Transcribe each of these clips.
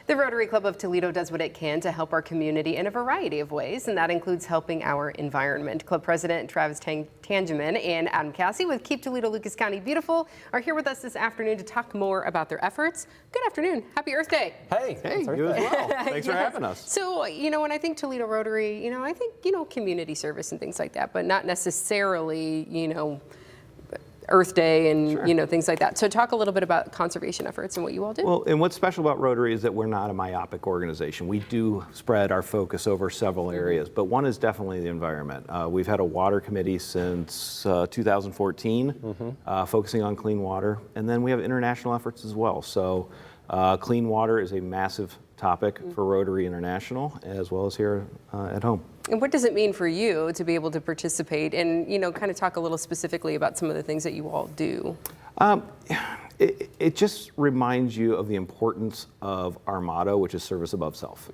The Rotary Club of Toledo does what it can to help our community in a variety of ways, and that includes helping our environment. Club President Travis Tangeman and Adam Cassi with Keep Toledo, Lucas County Beautiful are here with us this afternoon to talk more about their efforts. Good afternoon. Happy Earth Day. Hey, you as well. Thanks for having us. So, when I think Toledo Rotary, I think, community service and things like that, but not necessarily, Earth Day and Sure. Things like that. So talk a little bit about conservation efforts and what you all do. Well, and what's special about Rotary is that we're not a myopic organization. We do spread our focus over several areas, but one is definitely the environment. We've had a water committee since 2014, focusing on clean water, and then we have international efforts as well. So clean water is a massive topic for Rotary International as well as here at home. And what does it mean for you to be able to participate and, kind of talk a little specifically about some of the things that you all do? It just reminds you of the importance of our motto, which is service above self.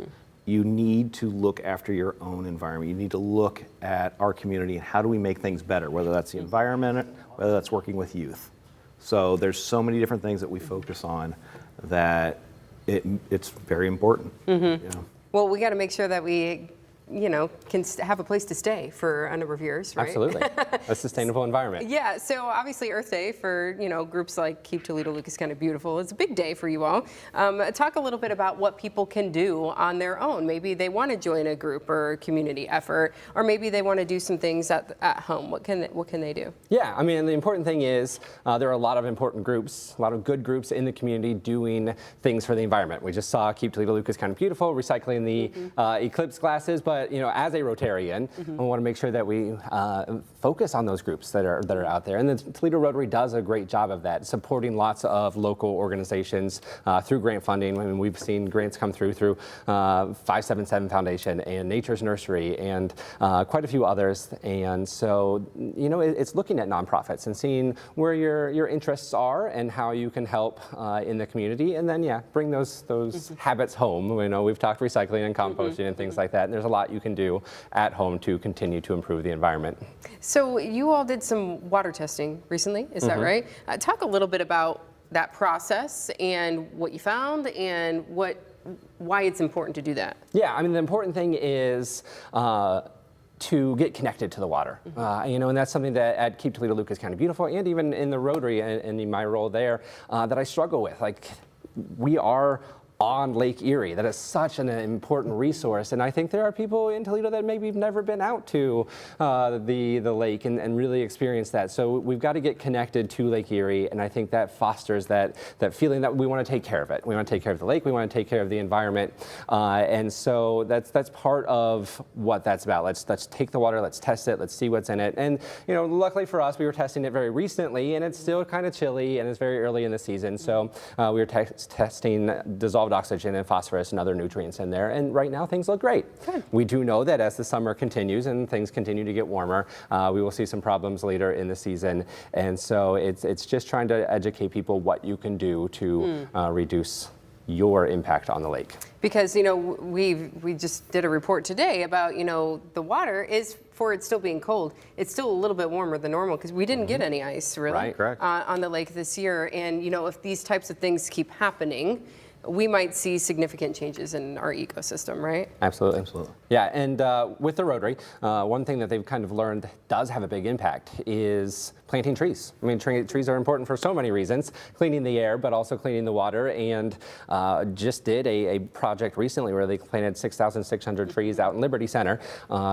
You need to look after your own environment. You need to look at our community and how do we make things better, whether that's the environment, whether that's working with youth. So there's so many different things that we focus on that it's very important. Well, we got to make sure that we can have a place to stay for a number of years, right? Absolutely. A sustainable environment. Yeah, so obviously Earth Day for, groups like Keep Toledo, Lucas County Beautiful, it's a big day for you all. Talk a little bit about what people can do on their own. Maybe they want to join a group or a community effort, or maybe they want to do some things at home. What can they do? Yeah, I mean, the important thing is there are a lot of important groups, a lot of good groups in the community doing things for the environment. We just saw Keep Toledo, Lucas County Beautiful recycling the Eclipse glasses, but as a Rotarian, I want to make sure that we focus on those groups that are out there. And the Toledo Rotary does a great job of that, supporting lots of local organizations through grant funding. I mean, we've seen grants come through 577 Foundation and Nature's Nursery and quite a few others. And so, it's looking at nonprofits and seeing where your interests are and how you can help in the community. And then, bring those habits home. We've talked recycling and composting and things like that. And there's a lot you can do at home to continue to improve the environment. So you all did some water testing recently, is that right? Talk a little bit about that process and what you found and why it's important to do that. Yeah, I mean, the important thing is to get connected to the water, and that's something that at Keep Toledo, Lucas County Beautiful, and even in the Rotary and in my role there, that I struggle with. Like, we are on Lake Erie. That is such an important resource, and I think there are people in Toledo that maybe have never been out to the lake and really experienced that. So we've got to get connected to Lake Erie, and I think that fosters that feeling that we want to take care of it. We want to take care of the lake. We want to take care of the environment, and so that's part of what that's about. Let's take the water. Let's test it. Let's see what's in it. And luckily for us, we were testing it very recently, and it's still kind of chilly, and it's very early in the season. So we were testing dissolved oxygen and phosphorus and other nutrients in there, and right now things look great. Good. We do know that as the summer continues and things continue to get warmer, we will see some problems later in the season, and so it's just trying to educate people what you can do to reduce your impact on the lake. Because we just did a report today about the water is, for it still being cold, it's still a little bit warmer than normal because we didn't get any ice really right, correct. On the lake this year, and if these types of things keep happening, we might see significant changes in our ecosystem, right? Absolutely. Absolutely. Yeah, and with the Rotary, one thing that they've kind of learned does have a big impact is planting trees. I mean, trees are important for so many reasons, cleaning the air, but also cleaning the water, and just did a project recently where they planted 6,600 trees out in Liberty Center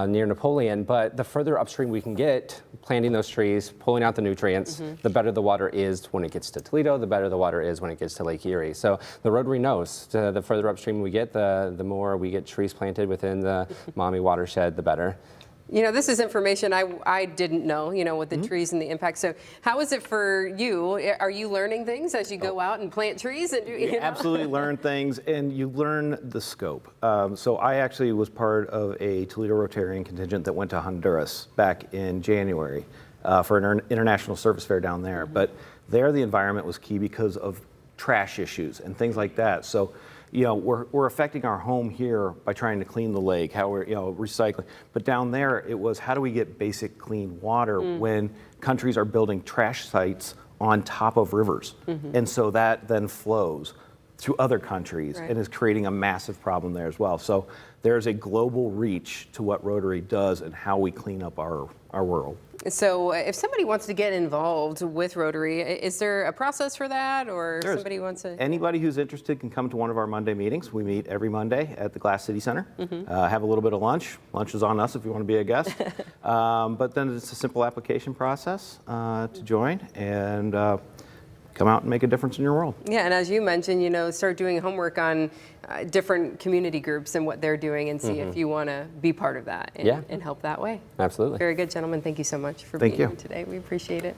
near Napoleon, but the further upstream we can get, planting those trees, pulling out the nutrients, the better the water is when it gets to Toledo, the better the water is when it gets to Lake Erie. So the Rotary knows the further upstream we get, the more we get trees planted within the Maumee watershed, the better. This is information I didn't know, with the trees and the impact. So how is it for you? Are you learning things as you go out and plant trees? And you absolutely learn things, and you learn the scope. So I actually was part of a Toledo Rotarian contingent that went to Honduras back in January for an international service fair down there. But there the environment was key because of trash issues and things like that. So we're affecting our home here by trying to clean the lake, how we're recycling. But down there, it was how do we get basic clean water when countries are building trash sites on top of rivers, and so that then flows. to other countries Right. and is creating a massive problem there as well. So there's a global reach to what Rotary does and how we clean up our world. So if somebody wants to get involved with Rotary, is there a process for that, or There's- somebody wants to? Anybody who's interested can come to one of our Monday meetings. We meet every Monday at the Glass City Center. Have a little bit of lunch. Lunch is on us if you want to be a guest. But then it's a simple application process to join and come out and make a difference in your world. Yeah, and as you mentioned, start doing homework on different community groups and what they're doing, and see if you want to be part of that and, Yeah. and help that way. Absolutely. Very good, gentlemen. Thank you so much for Thank being you. here today. We appreciate it.